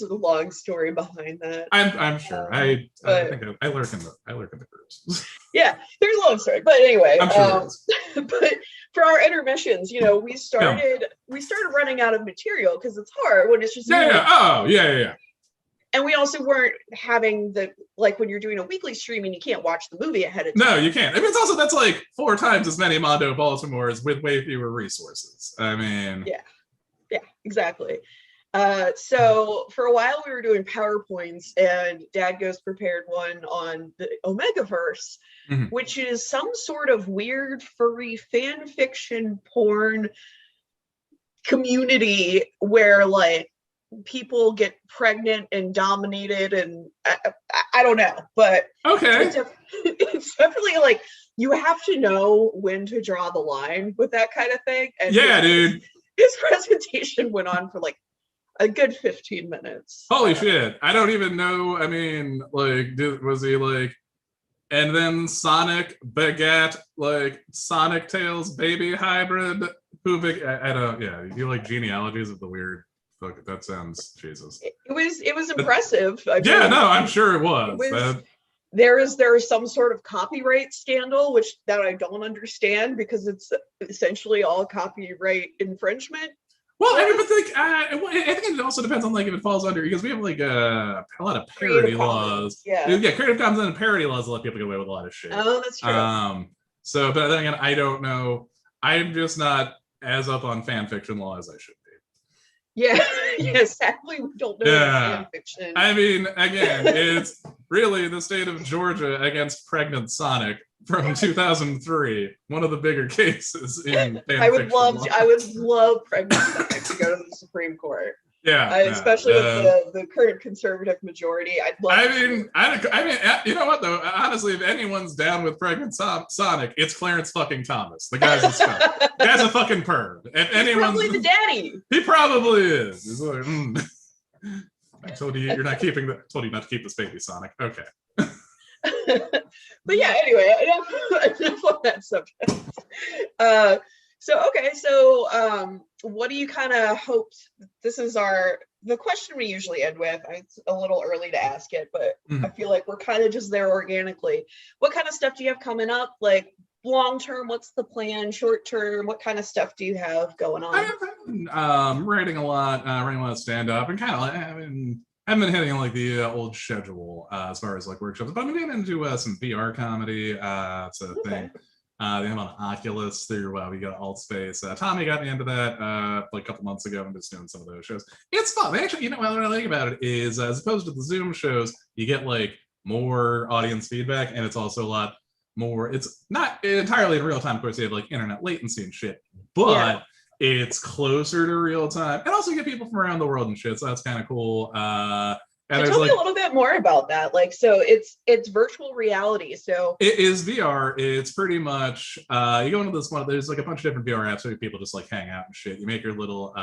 a long story behind that. I'm sure. I think I lurk in the groups. Yeah, there's a long story, but anyway. I'm sure but for our intermissions, we started running out of material because it's hard when it's just yeah. And we also weren't having when you're doing a weekly streaming, you can't watch the movie ahead of time. No, you can't. I mean, it's also that's like 4 times as many Mondo Baltimores with way fewer resources. I mean, yeah, exactly. So for a while we were doing PowerPoints, and Dad Ghost prepared one on the Omegaverse, which is some sort of weird furry fan fiction porn community where like people get pregnant and dominated, and I don't know, but okay, it's definitely like you have to know when to draw the line with that kind of thing. And dude, his presentation went on for like a good 15 minutes. Holy shit. I don't even know. I mean, like, was he like, and then Sonic begat like Sonic Tails baby hybrid? I don't, you like genealogies of the weird. Fuck, that sounds Jesus. It was impressive. I'm sure it was. There is some sort of copyright scandal, that I don't understand because it's essentially all copyright infringement. Well, I mean, but I think it also depends on like if it falls under, because we have like a lot of parody laws. Yeah, Creative Commons and parody laws let people get away with a lot of shit. Oh, that's true. So, but then again, I don't know. I'm just not as up on fan fiction law as I should be. Yeah, sadly, we don't know fan fiction. I mean, again, it's really the state of Georgia against pregnant Sonic from 2003, one of the bigger cases in fan I would fiction law. I would love pregnant Sonic to go to the Supreme Court. Yeah, especially with the current conservative majority. I'd love. I mean, you know what though? Honestly, if anyone's down with pregnant Sonic, it's Clarence fucking Thomas. The guy's a scum. The guy's a fucking perv. If anyone's probably the daddy. He probably is. He's like, I told you you're not keeping the. Told you not to keep this baby, Sonic. Okay. But yeah, anyway, enough on that subject. So what do you kind of hope? This is the question we usually end with. It's a little early to ask it, but I feel like we're kind of just there organically. What kind of stuff do you have coming up? Like long term, what's the plan? Short term, what kind of stuff do you have going on? I've been writing a lot of stand up, and kind of I've been hitting like the old schedule as far as like workshops, but I'm getting into some VR comedy. It's a thing. They have on Oculus through we got Altspace. Tommy got me into that like a couple months ago. I'm just doing some of those shows. It's fun. They actually, what I like about it is as opposed to the Zoom shows, you get like more audience feedback, and it's also a lot more. It's not entirely in real time. Of course, you have like internet latency and shit, but it's closer to real time, and also you get people from around the world and shit. So that's kind of cool. And tell me a little bit more about that. Like, so it's virtual reality. So it is VR. It's pretty much you go into this one. There's like a bunch of different VR apps where people just like hang out and shit. You make your little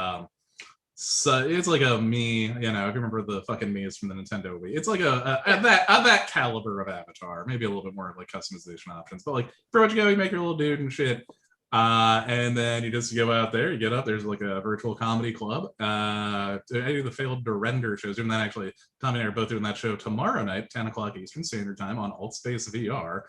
so it's like a me. If you remember the fucking Mii's from the Nintendo Wii, it's like at that caliber of avatar. Maybe a little bit more of like customization options, but like for what you go, you make your little dude and shit. And then you just go out there, you get up, there's like a virtual comedy club. I do the Failed to Render shows. Doing that actually, Tommy and I are both doing that show tomorrow night, 10 o'clock Eastern Standard Time on Altspace VR.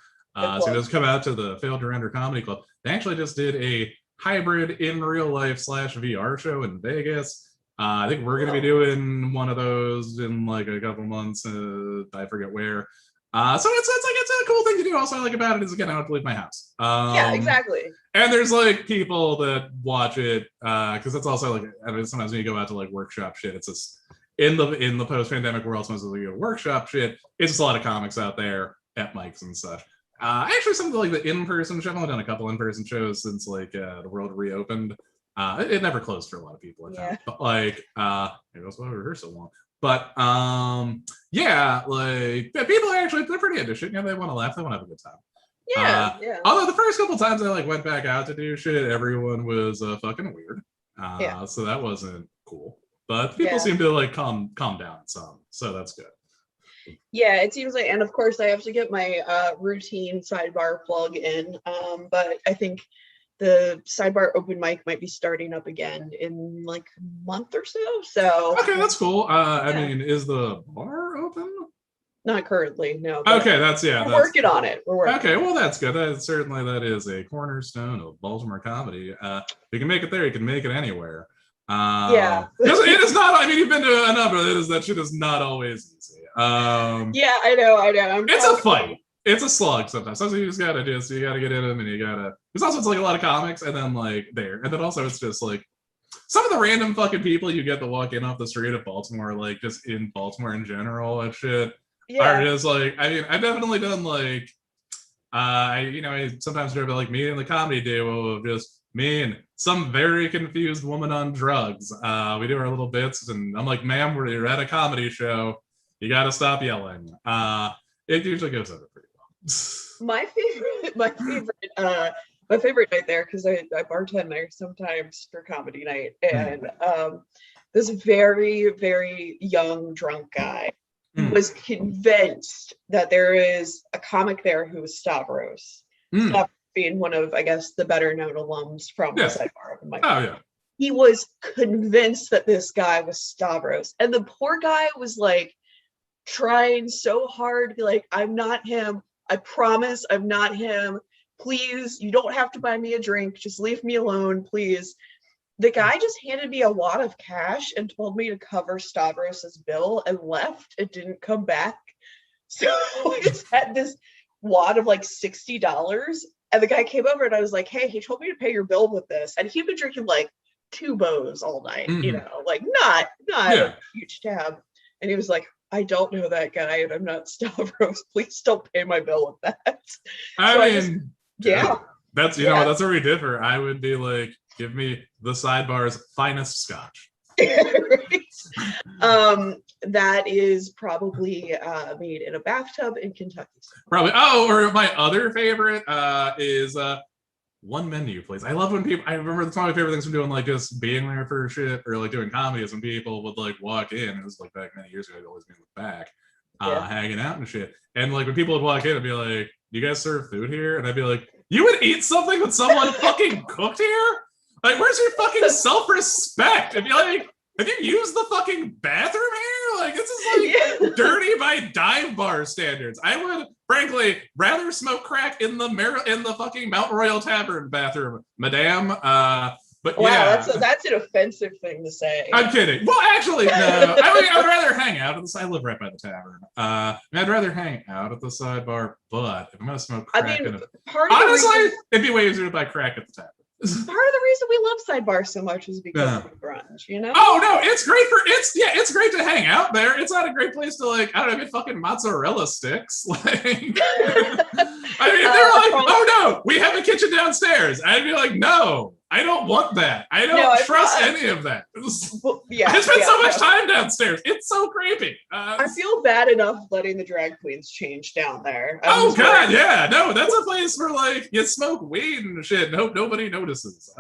So just come out to the Failed to Render Comedy Club. They actually just did a hybrid in real life / VR show in Vegas. I think we're going to be doing one of those in like a couple months. I forget where. So it's a cool thing to do. Also, I like about it is again, I don't have to leave my house. Yeah, exactly. And there's like people that watch it because that's also like sometimes when you go out to like workshop shit, it's just in the post-pandemic world. Sometimes when you go workshop shit, it's just a lot of comics out there at mics and such. Actually, some of the like the in-person show. I've only done a couple in-person shows since like the world reopened. It never closed for a lot of people. But like it was why we were here so long. But like people are actually they're pretty into shit. They want to laugh. They want to have a good time. Yeah. Although the first couple times I like went back out to do shit, everyone was fucking weird. So that wasn't cool. But people seem to like calm down some, so that's good. Yeah, it seems like, and of course I have to get my routine sidebar plug in. But I think the sidebar open mic might be starting up again in like a month or so. So Okay, that's cool. I yeah. mean, is the bar open? Not currently, no. But Okay, that's we're working on it. We're working. Okay, well that's good. That is a cornerstone of Baltimore comedy. If you can make it there, you can make it anywhere. Yeah. It is not. I mean, you've been to enough, but that shit is not always easy. Yeah, I know. It's a fight. It's a slug sometimes. Sometimes you just gotta you gotta get in them, and you gotta. There's also it's like a lot of comics, and then like there, and then also it's just like some of the random fucking people you get to walk in off the street of Baltimore, like just in Baltimore in general and shit, are just like. I mean, I've definitely done like. I sometimes do like me and the comedy duo of just me and some very confused woman on drugs. We do our little bits, and I'm like, "Ma'am, we're at a comedy show. You got to stop yelling." It usually goes over pretty well. My favorite night there, because I bartend there sometimes for comedy night, and this very, very young drunk guy was convinced that there is a comic there who was Stavros. Stavros being one of, I guess, the better known alums from the sidebar open mic. Oh yeah. He was convinced that this guy was Stavros, and the poor guy was like trying so hard to be like, "I'm not him. I promise I'm not him. Please, you don't have to buy me a drink. Just leave me alone, please." The guy just handed me a wad of cash and told me to cover Stavros's bill and left and didn't come back. So I just had this wad of like $60. And the guy came over and I was like, "Hey, he told me to pay your bill with this." And he'd been drinking like 2 bows all night, like not a huge tab. And he was like, "I don't know that guy and I'm not Stavros. Please don't pay my bill with that." That's that's where we differ. I would be like, "Give me the sidebar's finest scotch." That is probably made in a bathtub in Kentucky. Probably. Oh, or my other favorite is one menu, please. I love when people. I remember that's one of my favorite things from doing like just being there for shit or like doing comedy is when people would like walk in. It was like back many years ago. I'd always be in the back, hanging out and shit. And like when people would walk in, I'd be like, "Do you guys serve food here?" And I'd be like, "You would eat something that someone fucking cooked here? Like, where's your fucking self-respect?" I'd be like, "Have you used the fucking bathroom here? Like, this is like dirty by dive bar standards. I would, frankly, rather smoke crack in the fucking Mount Royal Tavern bathroom, madame." But wow, that's an offensive thing to say. I'm kidding. Well, actually, no. I would rather hang out at the. I live right by the tavern. I'd rather hang out at the sidebar. But if I'm gonna smoke crack, honestly, it'd be way easier to buy crack at the tavern. Part of the reason we love sidebar so much is because of grunge, Oh no, it's great it's great to hang out there. It's not a great place to like, I don't know, get fucking mozzarella sticks. Like I mean, they're like, "Oh no, we have a kitchen downstairs." I'd be like, "No, I don't want that. I don't trust any of that." I spent so much time downstairs. It's so creepy. I feel bad enough letting the drag queens change down there. Oh god, yeah. No, that's a place where like you smoke weed and shit. Nobody notices.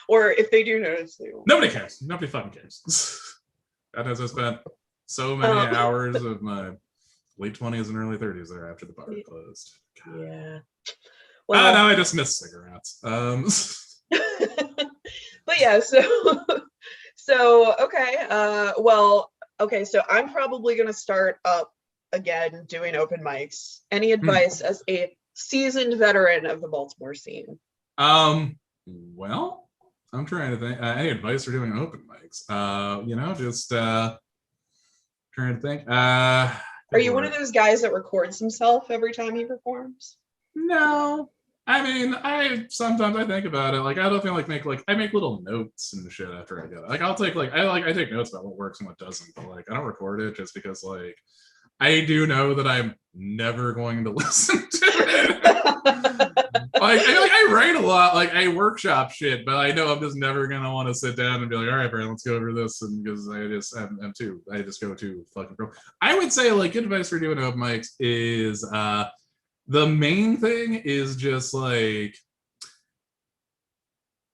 Or if they do notice, nobody cares. Nobody fucking cares. God knows I spent so many hours of my late 20s and early 30s there after the bar closed. God. Yeah. Well, now I just miss cigarettes. But yeah, so okay. So I'm probably gonna start up again doing open mics. Any advice as a seasoned veteran of the Baltimore scene? Well, I'm trying to think. Any advice for doing open mics? Just trying to think. Are you one of those guys that records himself every time he performs? No. I mean, I sometimes think about it. Like, I don't feel like I make little notes and shit after I get it. Like, I'll take I take notes about what works and what doesn't, but like I don't record it just because like I do know that I'm never going to listen to it. I write a lot, like I workshop shit, but I know I'm just never gonna want to sit down and be like, "All right, Brian, let's go over this," and because I just go too fucking pro. I would say like good advice for doing open mics is the main thing is just like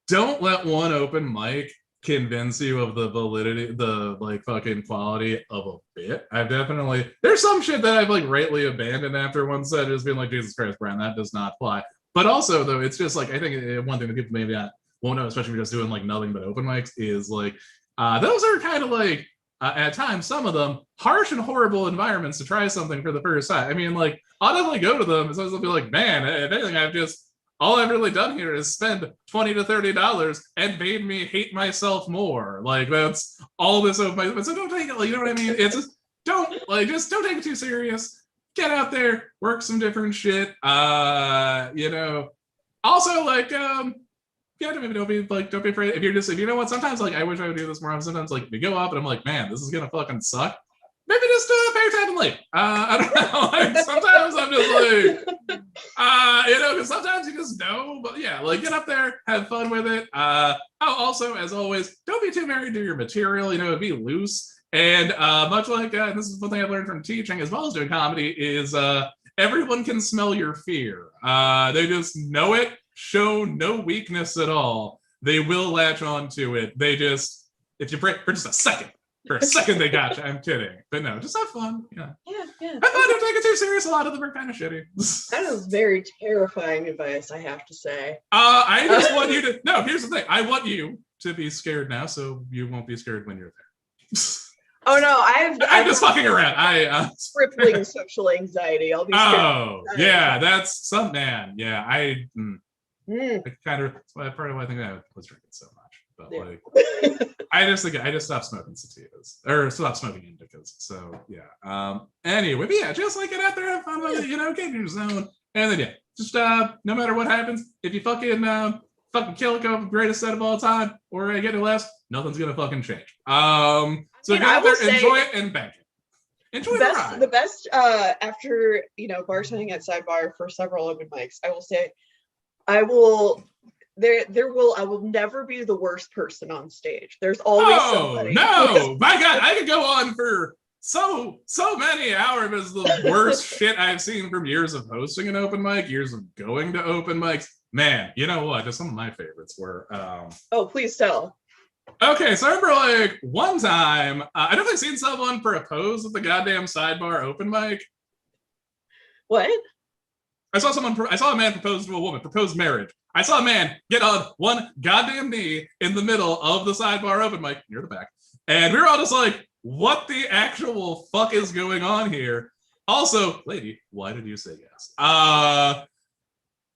don't let one open mic convince you of the validity, the like fucking quality of a bit. I've definitely, there's some shit that I've like rightly abandoned after one set, just being like, Jesus Christ, Brian, that does not fly. But also though, it's just like, I think one thing that people maybe not won't know, especially if you're just doing like nothing but open mics, is like those are kind of like at times, some of them harsh and horrible environments to try something for the first time. I mean, like I'll definitely go to them and I'll be like, man, if anything, all I've really done here is spend $20 to $30 and made me hate myself more. Like that's all this of my. So don't take it. Like, you know what I mean? It's just don't take it too serious. Get out there, work some different shit. You know. Also, like, yeah, don't be afraid. If you know what, sometimes like I wish I would do this more often. Sometimes like if you go up and I'm like, man, this is gonna fucking suck. Maybe just pay your time and leave. I don't know. Like sometimes I'm just like, you know, because sometimes you just know. But yeah, like get up there, have fun with it. Also, as always, don't be too married to your material. You know, be loose. And much like and this is one thing I learned from teaching as well as doing comedy is everyone can smell your fear. They just know it. Show no weakness at all. They will latch on to it. They just, if you break for just a second, they got you. I'm kidding. But no, just have fun. Yeah. Yeah. Have fun. Don't take it too serious. A lot of them are kind of shitty. That is very terrifying advice, I have to say. I just want you to, no, here's the thing. I want you to be scared now so you won't be scared when you're there. Oh no, I'm just fucking around. crippling social anxiety. I'll be scared. Oh, yeah, that's some man. Yeah, I kind of, that's part of why I think I was drinking so much. But like, I just stopped smoking sativas or stopped smoking indicas. So yeah. Anyway, but yeah, just like get out there, have fun with it, you know, get in your zone, and then yeah, just no matter what happens, if you fucking kill it, greatest set of all time, or get it less, nothing's gonna fucking change. So go out there, enjoy it, and bank it. Enjoy the ride. The best after bartending at Sidebar for several open mics, I will say, I will never be the worst person on stage. There's always somebody. No, my God, I could go on for so many hours as the worst shit I've seen from years of hosting an open mic, years of going to open mics. Man, you know what? Just some of my favorites were. Oh, please tell. Okay, so I remember like one time, I definitely seen someone propose at the goddamn Sidebar open mic. What? I saw a man propose to a woman, propose marriage. I saw a man get on one goddamn knee in the middle of the Sidebar open mic, near the back. And we were all just like, what the actual fuck is going on here? Also, lady, why did you say yes?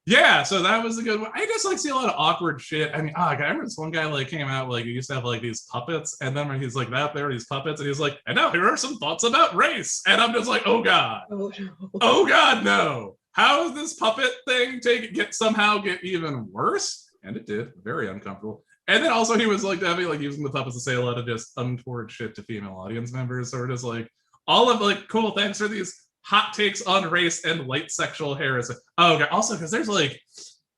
Yeah, so that was a good one. I just like see a lot of awkward shit. I mean, I remember this one guy like came out like he used to have like these puppets, and then when he's like out there, these puppets, and he's like, and now here are some thoughts about race. And I'm just like, oh God. Oh, no. Oh God, no. How is this puppet thing somehow get even worse? And it did. Very uncomfortable. And then also he was like having like using the puppets to say a lot of just untoward shit to female audience members. So we're just like, all of like, cool, thanks for these hot takes on race and light sexual harassment. Oh God, also because there's like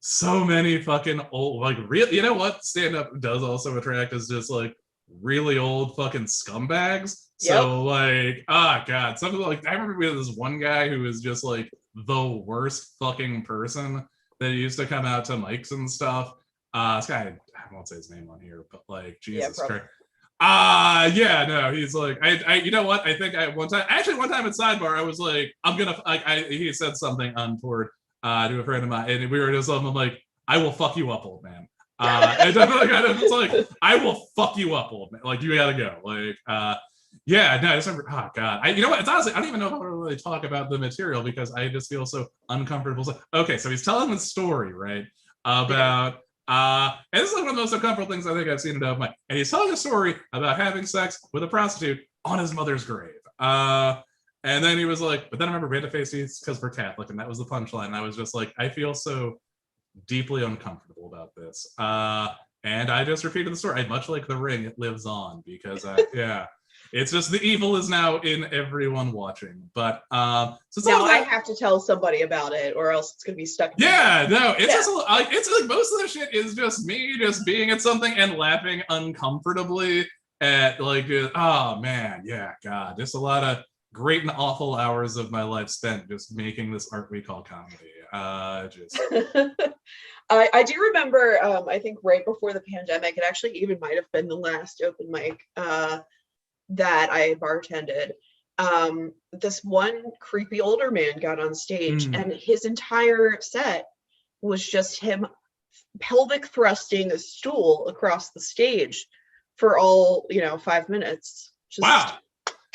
so many fucking old, like real, you know what stand-up does also attract is just like really old fucking scumbags. Yep. So like, God, something like, I remember we had this one guy who was just like the worst fucking person that used to come out to mics and stuff. This guy, I won't say his name on here, but like, Jesus Christ. Yeah, no, he's like, I you know what? I think one time at Sidebar, I was like, he said something untoward to a friend of mine, and we were just I'm like, I will fuck you up, old man. And definitely kind of just like, I will fuck you up, old man. Like, you gotta go. Like, yeah, no, I just remember, oh God. You know what? It's honestly, I don't even know if I want to really talk about the material because I just feel so uncomfortable. So, okay, so he's telling the story, right? About and this is like one of the most uncomfortable things I think I've seen in open mic. And he's telling a story about having sex with a prostitute on his mother's grave. And then he was like, but then I remember we had to face these because we're Catholic, and that was the punchline. And I was just like, I feel so deeply uncomfortable about this. And I just repeated the story. Much like The Ring, it lives on because yeah. It's just the evil is now in everyone watching. But so now I have to tell somebody about it, or else it's gonna be stuck. Yeah, no, it's just it's like most of the shit is just me just being at something and laughing uncomfortably at like, oh man, yeah, God, just a lot of great and awful hours of my life spent just making this art we call comedy. Just I do remember, I think right before the pandemic, it actually even might have been the last open mic that I bartended. This one creepy older man got on stage and his entire set was just him pelvic thrusting a stool across the stage for all 5 minutes. Wow.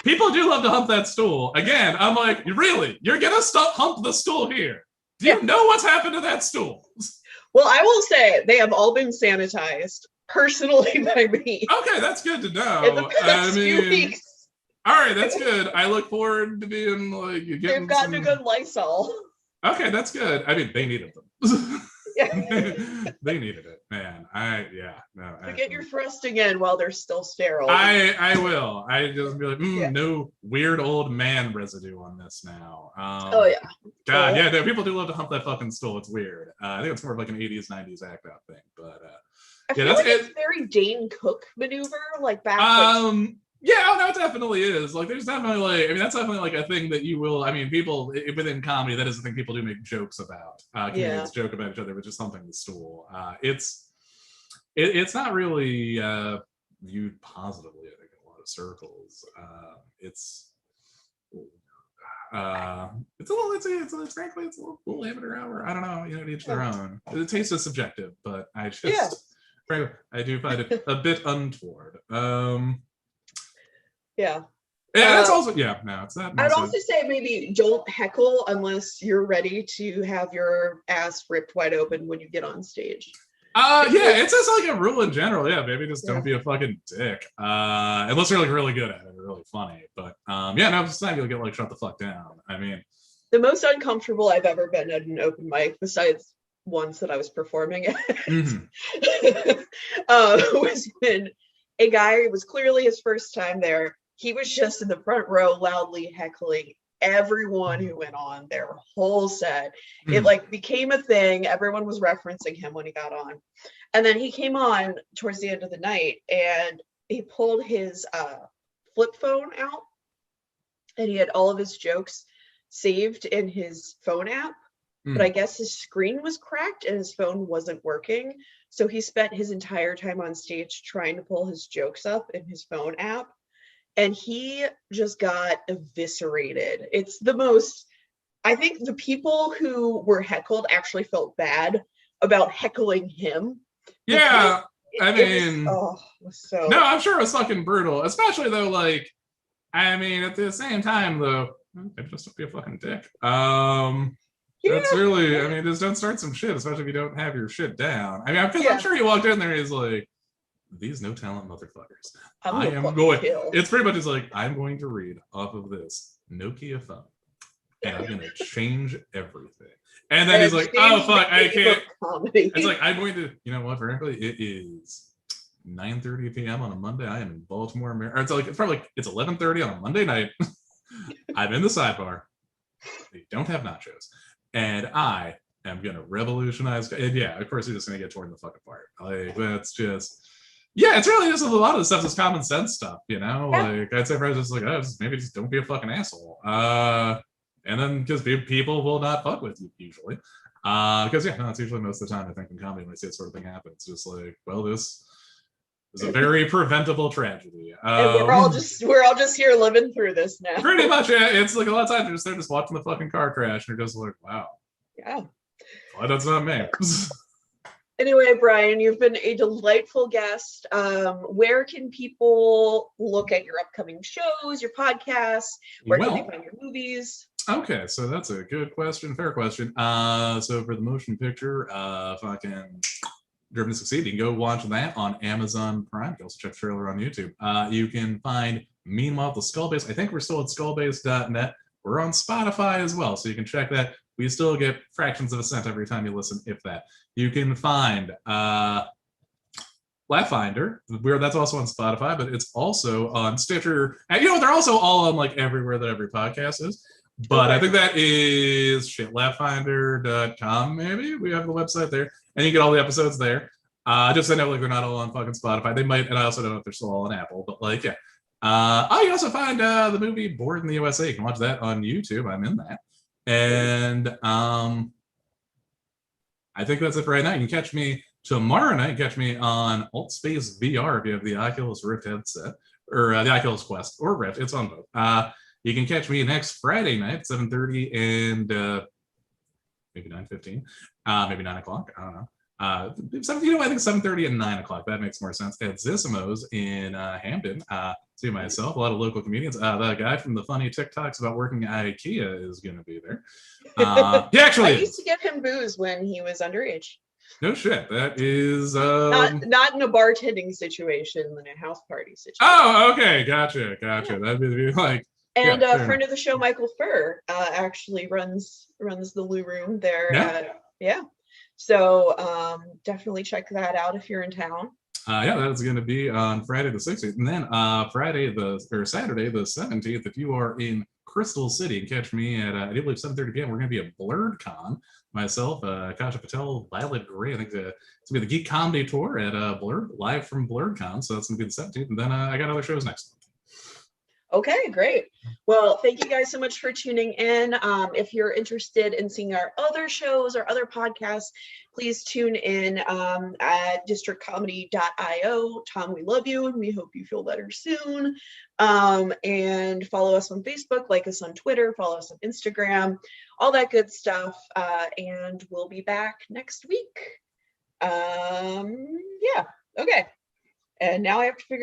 People do love to hump that stool. Again, I'm like, really? You're gonna hump the stool here? Do you know what's happened to that stool? Well, I will say they have all been sanitized personally by me. Okay, that's good to know. In the past few weeks. All right, that's good. I look forward to being like they've gotten a good Lysol. Okay, that's good. I mean, they needed them. Yeah. They needed it, man. Get your thrusting in while they're still sterile. I will. I just be like, no weird old man residue on this now. Oh yeah. God, yeah. No, people do love to hump that fucking stool. It's weird. I think it's more of like an 80s, 90s act out thing. But I feel like it's very Dane Cook maneuver, like back. Yeah, no, it definitely is. Like, there's definitely that's definitely like a thing that you will. I mean, people within comedy, that is the thing people do make jokes about. Comedians joke about each other, which is something the stool. It's not really viewed positively, I think, in a lot of circles. It's frankly it's a little amateur hour. I don't know, to each their own. The taste is subjective, but I just I do find it a bit untoward. Yeah. Yeah, that's also no, it's not. I'd also say maybe don't heckle unless you're ready to have your ass ripped wide open when you get on stage. It's just like a rule in general. Yeah, maybe just don't be a fucking dick. Unless you're like really good at it or really funny. But no, it's not you'll get like shut the fuck down. I mean, the most uncomfortable I've ever been at an open mic, besides ones that I was performing at, was when a guy, it was clearly his first time there. He was just in the front row loudly heckling everyone who went on their whole set. It like became a thing. Everyone was referencing him when he got on. And then he came on towards the end of the night and he pulled his flip phone out and he had all of his jokes saved in his phone app. But I guess his screen was cracked and his phone wasn't working. So he spent his entire time on stage trying to pull his jokes up in his phone app. And he just got eviscerated. It's the most, I think the people who were heckled actually felt bad about heckling him. Yeah, No, I'm sure it was fucking brutal. Especially though, like, I mean, at the same time though, maybe just don't be a fucking dick. That's really, just don't start some shit, especially if you don't have your shit down. I mean, I'm sure he walked in there and he's like, these no talent motherfuckers. It's pretty much just like, I'm going to read off of this Nokia phone and I'm going to change everything. And then he's like, oh fuck, I can't. It's like, I'm going to, you know what, frankly, it is 9:30 p.m. on a Monday. I am in Baltimore, Maryland. It's probably like, it's 11:30 on a Monday night. I'm in the sidebar. They don't have nachos. And I am going to revolutionize. And yeah, of course, you're just going to get torn the fuck apart. Like, that's just, it's really just a lot of the stuff is common sense stuff, Like, I'd say I was just like, maybe just don't be a fucking asshole. And then because people will not fuck with you usually. Because it's usually most of the time I think in comedy when I see that sort of thing happen, it's just like, well, this is a very preventable tragedy. And we're all just here living through this now. Pretty much, yeah. It's like a lot of times they're just watching the fucking car crash and you're just like, wow. Yeah. Well, that's not me. Anyway, Brian, you've been a delightful guest. Where can people look at your upcoming shows, your podcasts? Where can they find your movies? Okay, so that's a good question, fair question. So for the motion picture, fucking Driven to Succeed, you can go watch that on Amazon Prime. You can also check the trailer on YouTube. You can find Meanwhile the Skullbase. I think we're still at skullbase.net. We're on Spotify as well, so you can check that. We still get fractions of a cent every time you listen, if that. You can find Laugh Finder, where that's also on Spotify, but it's also on Stitcher. And they're also all on like everywhere that every podcast is. But I think that is laughfinder.com, maybe. We have the website there. And you get all the episodes there. Just I know like they're not all on fucking Spotify. They might, and I also don't know if they're still all on Apple, but like, yeah. You can also find the movie Bored in the USA. You can watch that on YouTube. I'm in that. And I think that's it for right now. You can catch me tomorrow night. Catch me on AltSpace VR if you have the Oculus Rift headset or the Oculus Quest or Rift. It's on both. You can catch me next Friday night, 7:30 and maybe 9:15, maybe 9 o'clock. I don't know. I think 7:30 and 9 o'clock. That makes more sense. At Zissimo's in Hampton. See myself, a lot of local comedians. The guy from the funny TikToks about working at IKEA is going to be there. He actually I used to give him booze when he was underage. No shit. That is not in a bartending situation, in a house party situation. Oh, okay, gotcha. That'd be like. And a friend of the show, Michael Furr, actually runs the Lou Room there. Yeah. So definitely check that out if you're in town. That's going to be on Friday the 16th, and then Saturday the 17th. If you are in Crystal City, catch me at I believe 7:30 p.m. We're going to be at BlurredCon. Myself, Kasha Patel, Violet Gray. I think it's going to be the Geek Comedy Tour at Blurred, live from BlurredCon. So that's going to be the 17th, and then I got other shows next month. Okay, great. Well, thank you guys so much for tuning in. If you're interested in seeing our other shows or other podcasts, please tune in at districtcomedy.io. Tom, we love you and we hope you feel better soon. And follow us on Facebook, like us on Twitter, follow us on Instagram, all that good stuff. And we'll be back next week. Okay. And now I have to figure